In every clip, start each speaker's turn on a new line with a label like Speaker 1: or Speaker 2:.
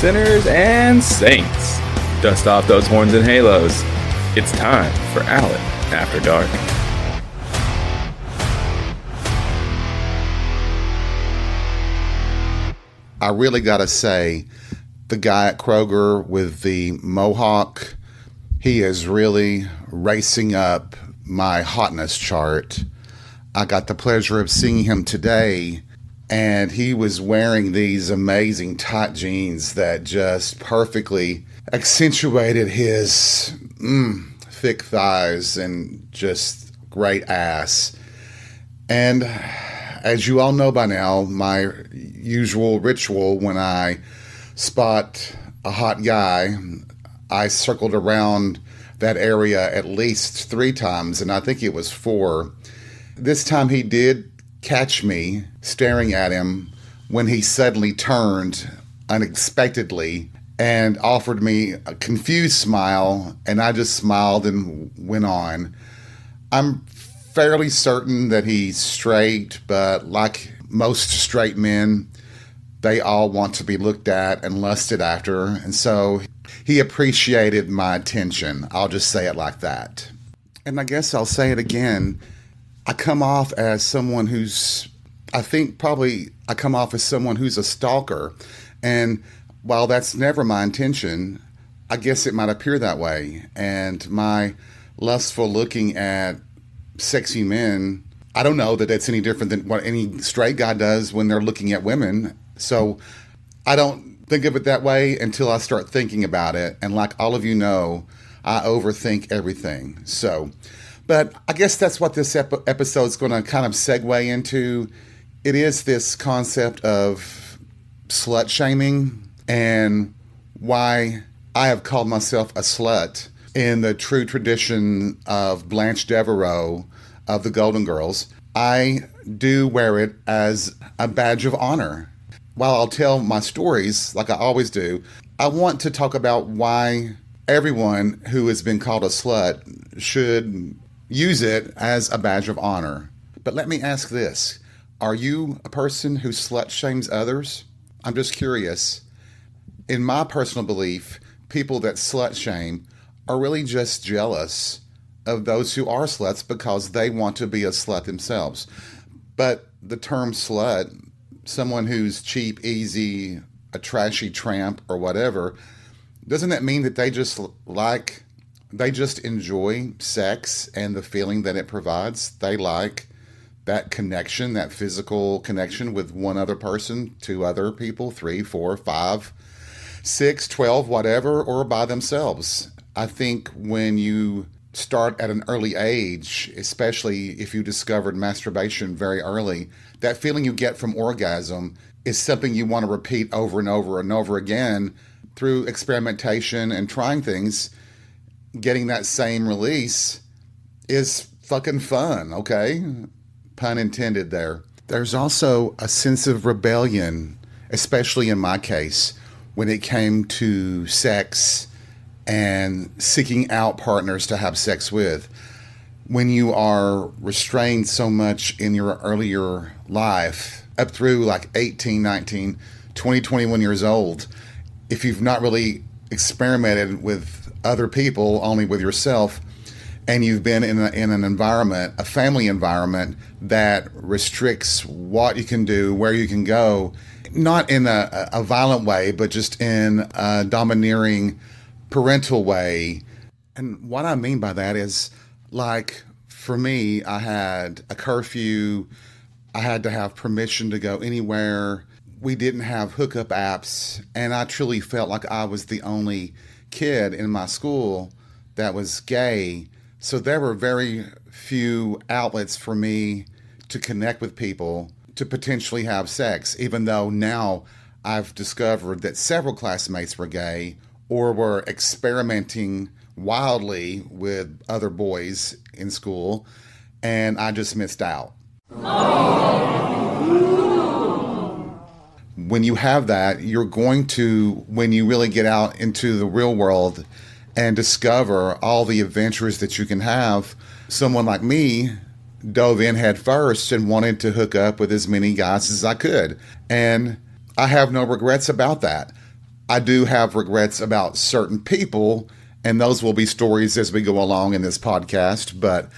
Speaker 1: sinners and saints. Dust off those horns and halos. It's time for Alan After Dark.
Speaker 2: I really gotta say, the guy at Kroger with the mohawk, he is really racing up my hotness chart. I got the pleasure of seeing him today, and he was wearing these amazing tight jeans that just perfectly accentuated his thick thighs and just great ass. And as you all know by now, my usual ritual when I spot a hot guy, I circled around that area at least 3 times, and I think it was 4. This time he did catch me staring at him when he suddenly turned unexpectedly and offered me a confused smile, and I just smiled and went on. I'm fairly certain that he's straight, but like most straight men, they all want to be looked at and lusted after, and so he appreciated my attention. I'll just say it like that. And I guess I'll say it again. I come off as someone who's, I come off as someone who's a stalker. And while that's never my intention, I guess it might appear that way. And my lustful looking at sexy men, I don't know that that's any different than what any straight guy does when they're looking at women. So I don't think of it that way until I start thinking about it. And like all of you know, I overthink everything. But I guess that's what this episode is going to kind of segue into. It is this concept of slut shaming and why I have called myself a slut in the true tradition of Blanche Devereaux of the Golden Girls. I do wear it as a badge of honor. While I'll tell my stories like I always do, I want to talk about why everyone who has been called a slut should use it as a badge of honor. But let me ask this. Are you a person who slut shames others? I'm just curious. In my personal belief, people that slut shame are really just jealous of those who are sluts because they want to be a slut themselves. But the term slut, someone who's cheap, easy, a trashy tramp or whatever, doesn't that mean that they just enjoy sex and the feeling that it provides? They like that connection, that physical connection with one other person, 2 other people, 3, 4, 5, 6, 12, whatever, or by themselves. I think when you start at an early age, especially if you discovered masturbation very early, that feeling you get from orgasm is something you want to repeat over and over and over again through experimentation and trying things. Getting that same release is fucking fun, okay? Pun intended there. There's also a sense of rebellion, especially in my case, when it came to sex and seeking out partners to have sex with. When you are restrained so much in your earlier life, up through like 18, 19, 20, 21 years old, if you've not really experimented with other people, only with yourself, and you've been in an environment, a family environment that restricts what you can do, where you can go, not in a violent way, but just in a domineering parental way. And what I mean by that is, like, for me, I had a curfew. I had to have permission to go anywhere. We didn't have hookup apps, and I truly felt like I was the only kid in my school that was gay. So there were very few outlets for me to connect with people, to potentially have sex, even though now I've discovered that several classmates were gay or were experimenting wildly with other boys in school, and I just missed out. When you have that, you're going to, when you really get out into the real world and discover all the adventures that you can have, someone like me dove in head first and wanted to hook up with as many guys as I could. And I have no regrets about that. I do have regrets about certain people, and those will be stories as we go along in this podcast. But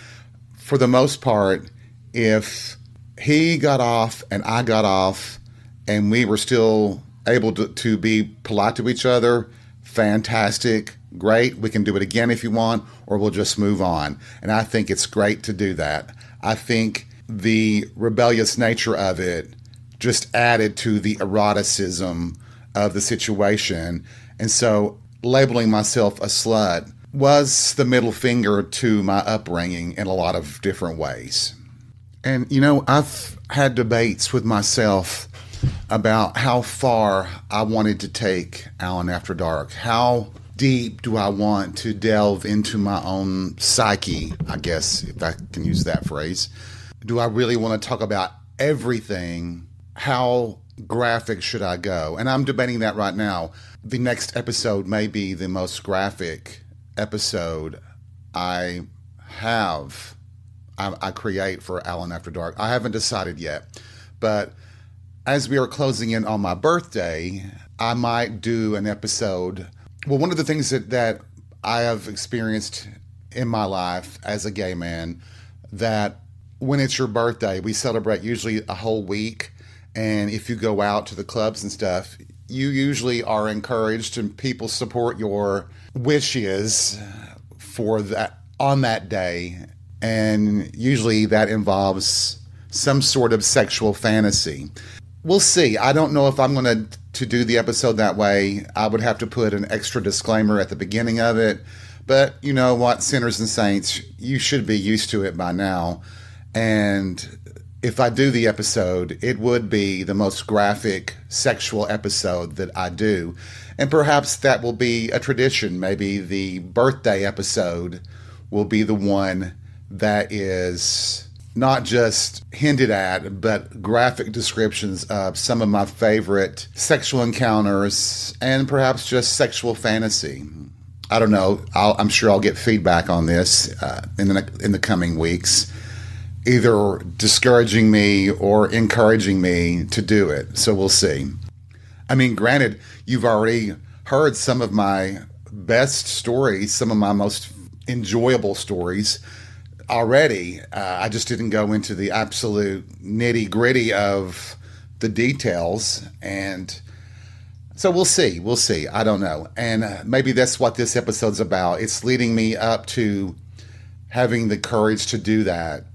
Speaker 2: for the most part, if he got off and I got off and we were still able to be polite to each other, fantastic, great. We can do it again if you want, or we'll just move on. And I think it's great to do that. I think the rebellious nature of it just added to the eroticism of the situation. And so labeling myself a slut was the middle finger to my upbringing in a lot of different ways. And, you know, I've had debates with myself about how far I wanted to take Alan After Dark. How deep do I want to delve into my own psyche, I guess, if I can use that phrase? Do I really want to talk about everything? How graphic should I go? And I'm debating that right now. The next episode may be the most graphic episode I create for Alan After Dark. I haven't decided yet, but as we are closing in on my birthday, I might do an episode. Well, one of the things that I have experienced in my life as a gay man, that when it's your birthday, we celebrate usually a whole week. And if you go out to the clubs and stuff, you usually are encouraged and people support your wishes for that on that day. And usually that involves some sort of sexual fantasy. We'll see. I don't know if I'm going to do the episode that way. I would have to put an extra disclaimer at the beginning of it. But you know what, sinners and saints, you should be used to it by now. And if I do the episode, it would be the most graphic sexual episode that I do. And perhaps that will be a tradition. Maybe the birthday episode will be the one that is not just hinted at, but graphic descriptions of some of my favorite sexual encounters and perhaps just sexual fantasy. I don't know. I'm sure I'll get feedback on this in the coming weeks, either discouraging me or encouraging me to do it. So we'll see. I mean, granted, you've already heard some of my best stories, some of my most enjoyable stories already. I just didn't go into the absolute nitty gritty of the details. And so we'll see. We'll see. I don't know. And maybe that's what this episode's about. It's leading me up to having the courage to do that.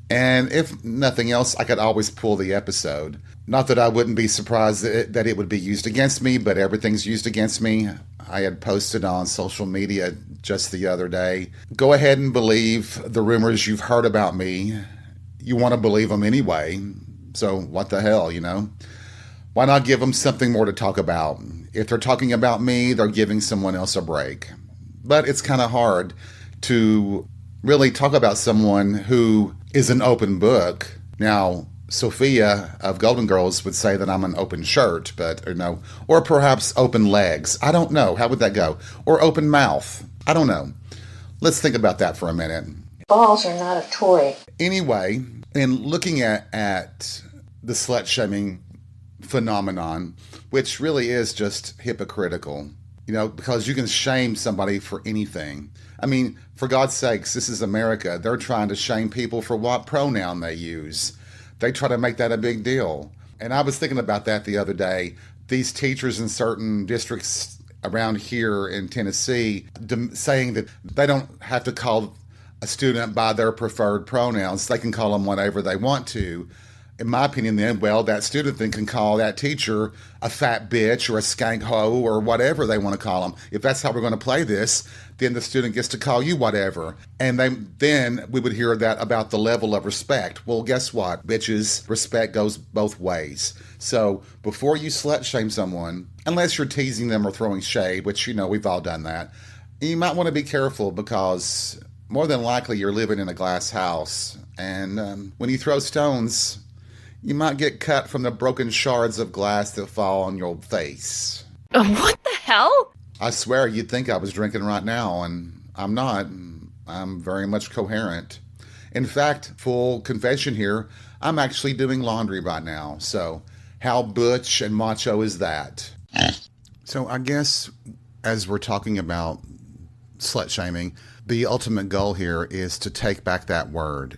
Speaker 2: And if nothing else, I could always pull the episode. Not that I wouldn't be surprised that it would be used against me, but everything's used against me. I had posted on social media just the other day, go ahead and believe the rumors you've heard about me. You want to believe them anyway. So what the hell, you know? Why not give them something more to talk about? If they're talking about me, they're giving someone else a break. But it's kind of hard to really talk about someone who is an open book. Now, Sophia of Golden Girls would say that I'm an open shirt, or perhaps open legs. I don't know. How would that go? Or open mouth. I don't know. Let's think about that for a minute.
Speaker 3: Balls are not a toy.
Speaker 2: Anyway, in looking at the slut-shaming phenomenon, which really is just hypocritical, because you can shame somebody for anything. I mean, for God's sakes, this is America. They're trying to shame people for what pronoun they use. They try to make that a big deal. And I was thinking about that the other day. These teachers in certain districts around here in Tennessee saying that they don't have to call a student by their preferred pronouns. They can call them whatever they want to. In my opinion, then, that student then can call that teacher a fat bitch or a skank hoe or whatever they want to call them. If that's how we're going to play this, then the student gets to call you whatever. And then we would hear that about the level of respect. Well, guess what, bitches? Respect goes both ways. So before you slut shame someone, unless you're teasing them or throwing shade, which, we've all done that, you might want to be careful because more than likely you're living in a glass house. And when you throw stones, you might get cut from the broken shards of glass that fall on your face.
Speaker 4: What the hell?
Speaker 2: I swear you'd think I was drinking right now, and I'm not. I'm very much coherent. In fact, full confession here, I'm actually doing laundry right now. So how butch and macho is that? So I guess as we're talking about slut shaming, the ultimate goal here is to take back that word,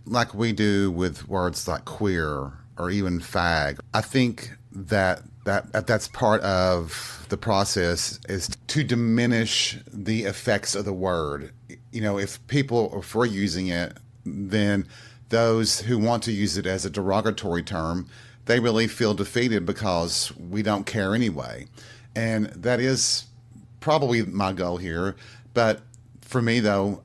Speaker 2: like we do with words like queer or even fag. I think that's part of the process, is to diminish the effects of the word. You know, if we're using it, then those who want to use it as a derogatory term, they really feel defeated because we don't care anyway. And that is probably my goal here. But for me, though,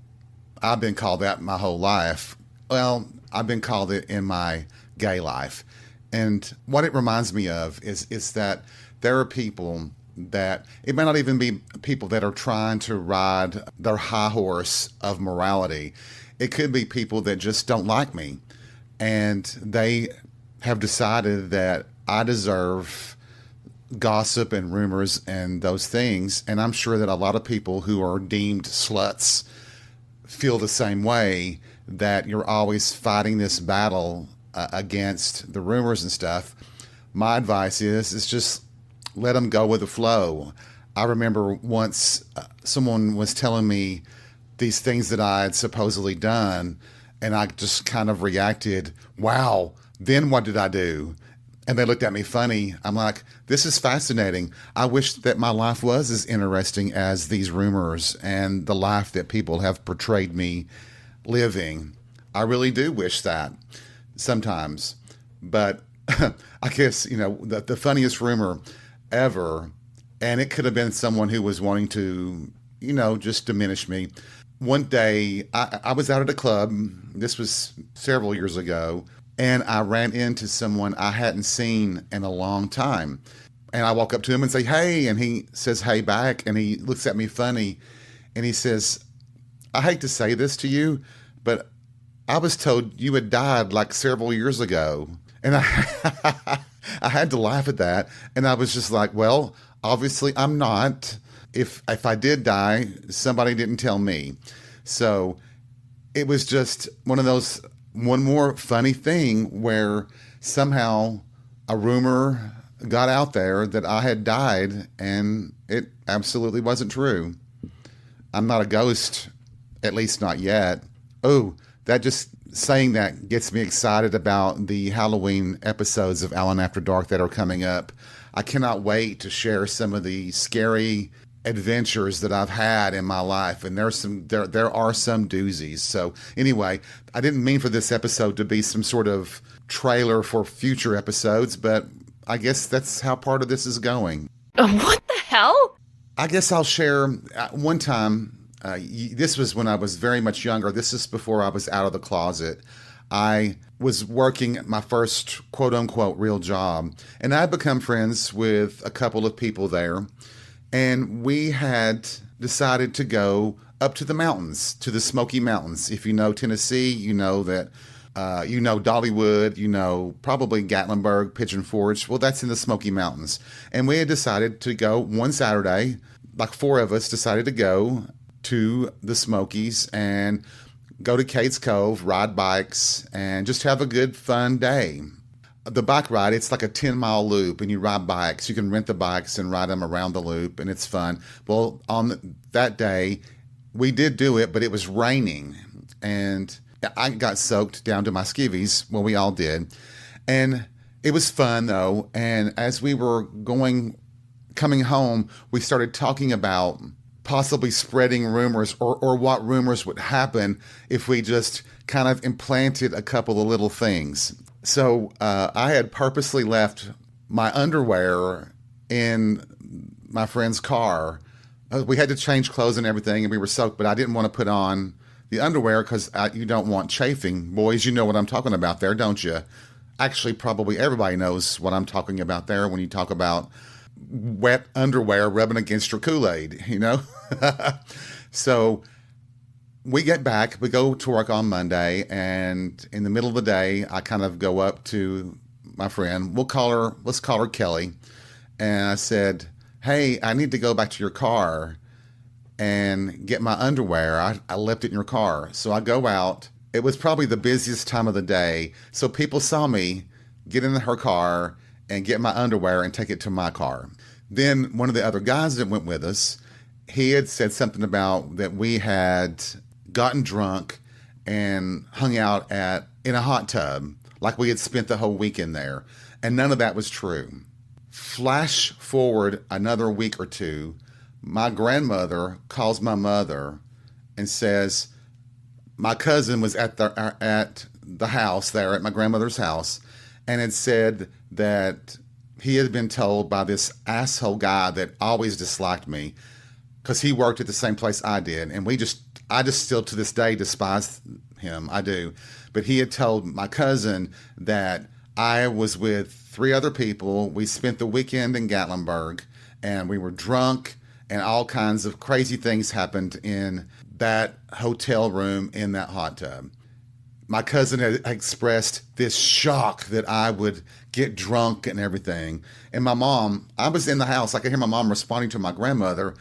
Speaker 2: I've been called that my whole life. Well, I've been called it in my gay life. And what it reminds me of is that there are people that, it may not even be people that are trying to ride their high horse of morality. It could be people that just don't like me. And they have decided that I deserve gossip and rumors and those things. And I'm sure that a lot of people who are deemed sluts feel the same way, that you're always fighting this battle against the rumors and stuff. My advice is just let them go with the flow. I remember once someone was telling me these things that I had supposedly done, and I just kind of reacted, wow, then what did I do? And they looked at me funny. I'm like, this is fascinating. I wish that my life was as interesting as these rumors and the life that people have portrayed me living. I really do wish that sometimes. But I guess, the funniest rumor ever, and it could have been someone who was wanting to, just diminish me. One day, I was out at a club. This was several years ago. And I ran into someone I hadn't seen in a long time. And I walk up to him and say, hey, and he says, hey, back. And he looks at me funny. And he says, I hate to say this to you, but I was told you had died like several years ago. And I had to laugh at that. And I was just like, well, obviously I'm not. If I did die, somebody didn't tell me. So it was just one more funny thing where somehow a rumor got out there that I had died, and it absolutely wasn't true. I'm not a ghost, at least not yet. Oh, saying that gets me excited about the Halloween episodes of Alan After Dark that are coming up. I cannot wait to share some of the scary adventures that I've had in my life, and there are some doozies. So anyway, I didn't mean for this episode to be some sort of trailer for future episodes, but I guess that's how part of this is going.
Speaker 4: What the hell?
Speaker 2: I guess I'll share one time. This was when I was very much younger. This is before I was out of the closet. I was working at my first quote-unquote real job, and I'd become friends with a couple of people there. And we had decided to go up to the mountains, to the Smoky Mountains. If you know Tennessee, you know that, Dollywood, probably Gatlinburg, Pigeon Forge. Well, that's in the Smoky Mountains. And we had decided to go one Saturday, like four of us decided to go to the Smokies and go to Cades Cove, ride bikes, and just have a good, fun day. The bike ride, it's like a 10-mile loop, and you ride bikes. You can rent the bikes and ride them around the loop, and it's fun. Well, on that day, we did do it, but it was raining, and I got soaked down to my skivvies. Well, we all did. And it was fun, though, and as we were coming home, we started talking about possibly spreading rumors or what rumors would happen if we just kind of implanted a couple of little things. So I had purposely left my underwear in my friend's car. We had to change clothes and everything, and we were soaked, but I didn't want to put on the underwear because you don't want chafing. Boys, you know what I'm talking about there, don't you? Actually, probably everybody knows what I'm talking about there when you talk about wet underwear rubbing against your Kool-Aid, So we get back, we go to work on Monday, and in the middle of the day, I kind of go up to my friend. Let's call her Kelly. And I said, hey, I need to go back to your car and get my underwear. I left it in your car. So I go out. It was probably the busiest time of the day. So people saw me get in her car and get my underwear and take it to my car. Then one of the other guys that went with us, he had said something about that we had gotten drunk and hung out in a hot tub, like we had spent the whole weekend there. And none of that was true. Flash forward another week or two, my grandmother calls my mother and says, my cousin was at the house there, at my grandmother's house, and had said that he had been told by this asshole guy that always disliked me because he worked at the same place I did. And I just still to this day despise him. I do. But he had told my cousin that I was with 3 other people. We spent the weekend in Gatlinburg and we were drunk and all kinds of crazy things happened in that hotel room in that hot tub. My cousin had expressed this shock that I would get drunk and everything. And my mom, I was in the house. I could hear my mom responding to my grandmother.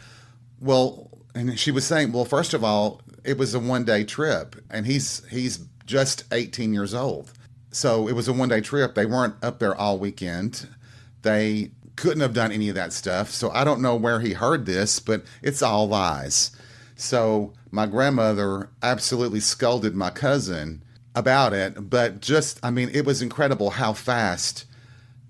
Speaker 2: Well, and she was saying, well, first of all, it was a one-day trip. And he's just 18 years old. So it was a one-day trip. They weren't up there all weekend. They couldn't have done any of that stuff. So I don't know where he heard this, but it's all lies. So my grandmother absolutely scolded my cousin about it, but it was incredible how fast,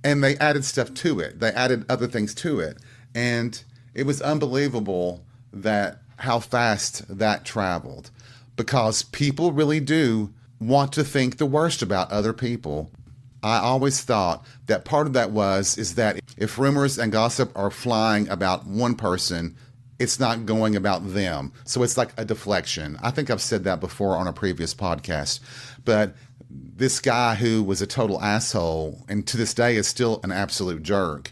Speaker 2: and they added stuff to it. They added other things to it, and it was unbelievable that how fast that traveled, because people really do want to think the worst about other people. I always thought that part of that is that if rumors and gossip are flying about one person, it's not going about them. So it's like a deflection. I think I've said that before on a previous podcast. But this guy who was a total asshole and to this day is still an absolute jerk,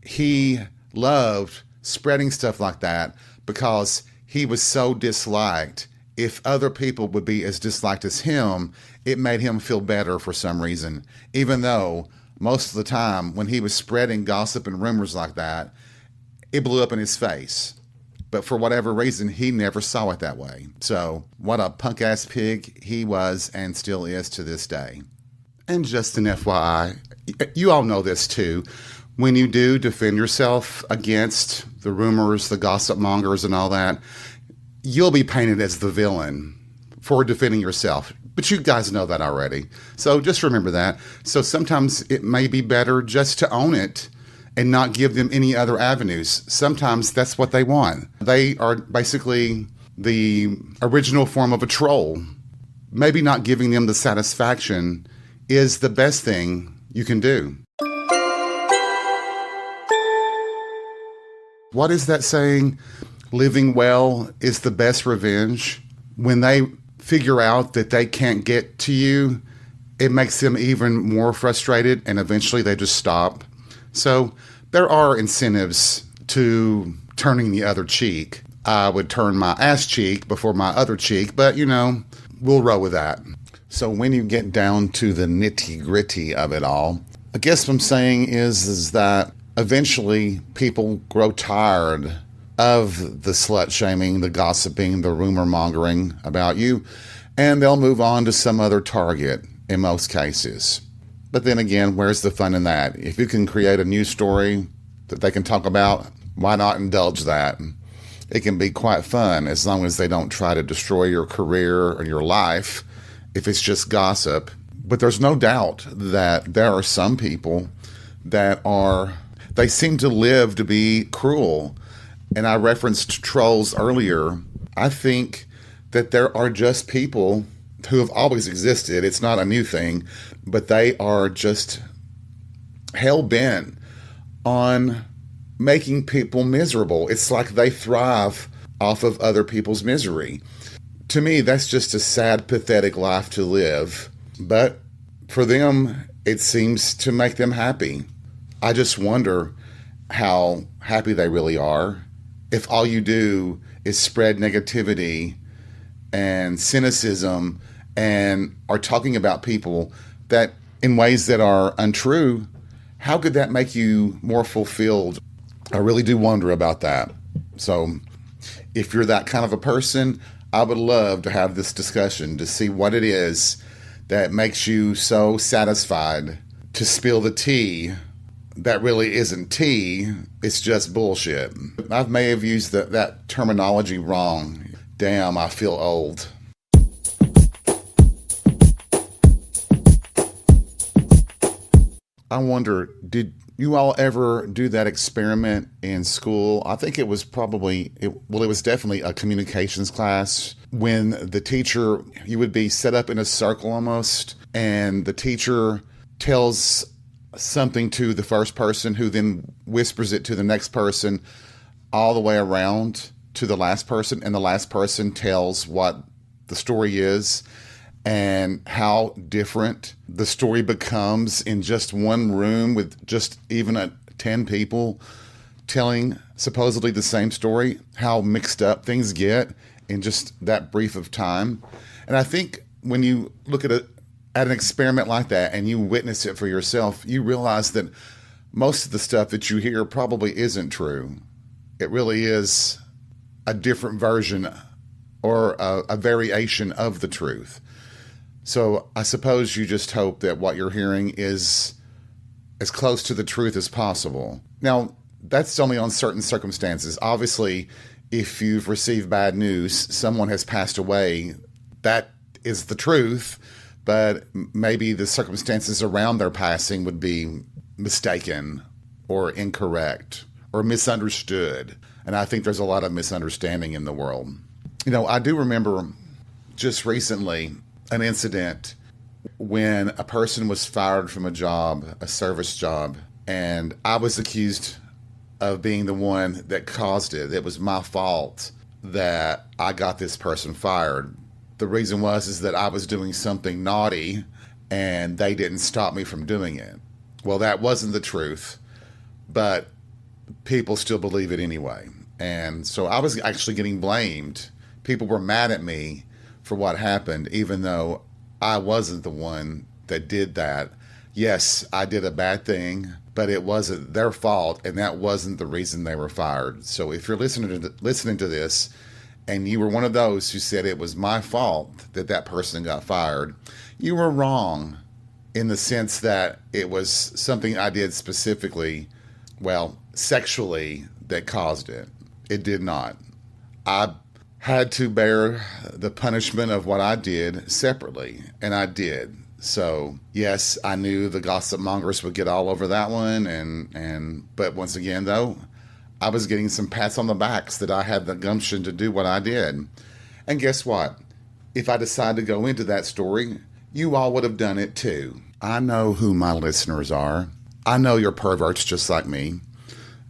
Speaker 2: he loved spreading stuff like that because he was so disliked. If other people would be as disliked as him, it made him feel better for some reason, even though most of the time when he was spreading gossip and rumors like that, it blew up in his face. But for whatever reason, he never saw it that way. So what a punk-ass pig he was and still is to this day. And just an FYI, you all know this too. When you do defend yourself against the rumors, the gossip mongers and all that, you'll be painted as the villain for defending yourself. But you guys know that already. So just remember that. So sometimes it may be better just to own it and not give them any other avenues. Sometimes that's what they want. They are basically the original form of a troll. Maybe not giving them the satisfaction is the best thing you can do. What is that saying? Living well is the best revenge. When they figure out that they can't get to you, it makes them even more frustrated and eventually they just stop. So there are incentives to turning the other cheek. I would turn my ass cheek before my other cheek, but we'll roll with that. So when you get down to the nitty gritty of it all, I guess what I'm saying is that eventually people grow tired of the slut shaming, the gossiping, the rumor mongering about you, and they'll move on to some other target in most cases. But then again, where's the fun in that? If you can create a news story that they can talk about, why not indulge that? It can be quite fun as long as they don't try to destroy your career or your life if it's just gossip. But there's no doubt that there are some people that they seem to live to be cruel. And I referenced trolls earlier. I think that there are just people who have always existed. It's not a new thing, but they are just hell-bent on making people miserable. It's like they thrive off of other people's misery. To me, that's just a sad, pathetic life to live. But for them, it seems to make them happy. I just wonder how happy they really are if all you do is spread negativity and cynicism and are talking about people that in ways that are untrue. How could that make you more fulfilled? I really do wonder about that. So if you're that kind of a person, I would love to have this discussion to see what it is that makes you so satisfied to spill the tea that really isn't tea. It's just bullshit. I may have used that terminology wrong. Damn, I feel old. I wonder, did you all ever do that experiment in school? I think it was definitely a communications class when the teacher, you would be set up in a circle almost, and the teacher tells something to the first person who then whispers it to the next person all the way around to the last person, and the last person tells what the story is and how different the story becomes in just one room with just even 10 people telling supposedly the same story, how mixed up things get in just that brief of time. And I think when you look at an experiment like that and you witness it for yourself, you realize that most of the stuff that you hear probably isn't true. It really is a different version or a variation of the truth. So I suppose you just hope that what you're hearing is as close to the truth as possible. Now, that's only on certain circumstances. Obviously, if you've received bad news, someone has passed away, that is the truth, but maybe the circumstances around their passing would be mistaken or incorrect or misunderstood. And I think there's a lot of misunderstanding in the world. You know, I do remember just recently an incident when a person was fired from a job, a service job, and I was accused of being the one that caused it. It was my fault that I got this person fired. The reason is that I was doing something naughty and they didn't stop me from doing it. Well, that wasn't the truth, but people still believe it anyway. And so I was actually getting blamed. People were mad at me for what happened, even though I wasn't the one that did that. Yes, I did a bad thing, but it wasn't their fault, and that wasn't the reason they were fired. So if you're listening to this, and you were one of those who said it was my fault that person got fired, you were wrong in the sense that it was something I did specifically, sexually, that caused it. It did not. I had to bear the punishment of what I did separately, and I did. So yes, I knew the gossip mongers would get all over that one, but once again though, I was getting some pats on the backs that I had the gumption to do what I did. And guess what? If I decided to go into that story, you all would have done it too. I know who my listeners are. I know you're perverts just like me.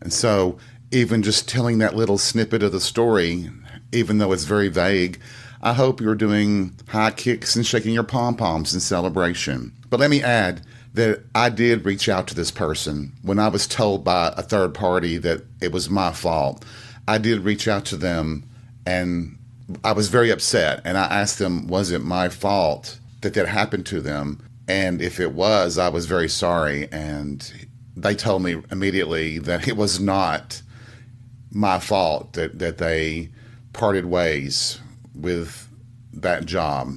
Speaker 2: And so even just telling that little snippet of the story, even though it's very vague, I hope you're doing high kicks and shaking your pom-poms in celebration. But let me add that I did reach out to this person when I was told by a third party that it was my fault. I did reach out to them, and I was very upset. And I asked them, was it my fault that happened to them? And if it was, I was very sorry. And they told me immediately that it was not my fault that they parted ways with that job.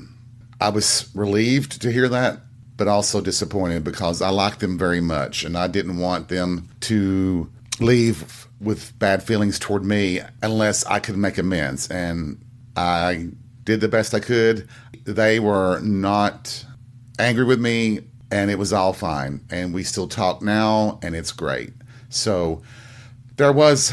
Speaker 2: I was relieved to hear that, but also disappointed because I liked them very much and I didn't want them to leave with bad feelings toward me unless I could make amends. And I did the best I could. They were not angry with me and it was all fine. And we still talk now and it's great. So there was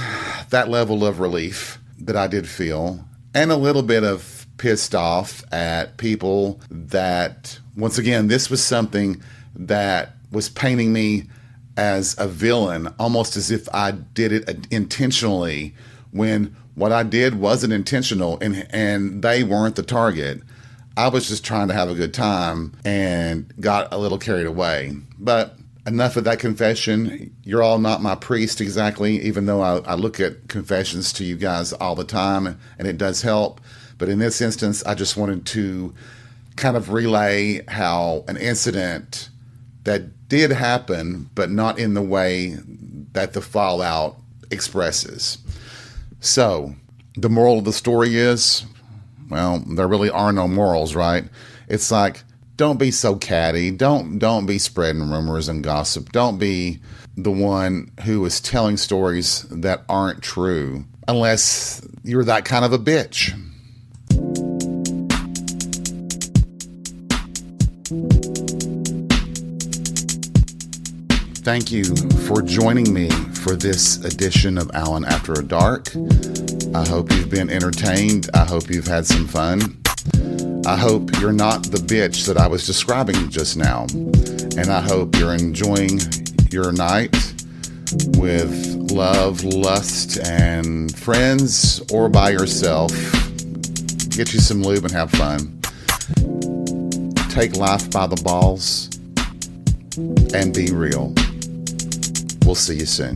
Speaker 2: that level of relief that I did feel, and a little bit of pissed off at people that, once again, this was something that was painting me as a villain, almost as if I did it intentionally, when what I did wasn't intentional and they weren't the target. I was just trying to have a good time and got a little carried away. But enough of that confession. You're all not my priest exactly, even though I look at confessions to you guys all the time, and it does help. But in this instance, I just wanted to kind of relay how an incident that did happen, but not in the way that the fallout expresses. So the moral of the story is, well, there really are no morals, right? It's like don't be so catty. Don't be spreading rumors and gossip. Don't be the one who is telling stories that aren't true unless you're that kind of a bitch. Thank you for joining me for this edition of Alan After Dark. I hope you've been entertained. I hope you've had some fun. I hope you're not the bitch that I was describing just now. And I hope you're enjoying your night with love, lust, and friends, or by yourself. Get you some lube and have fun. Take life by the balls and be real. We'll see you soon.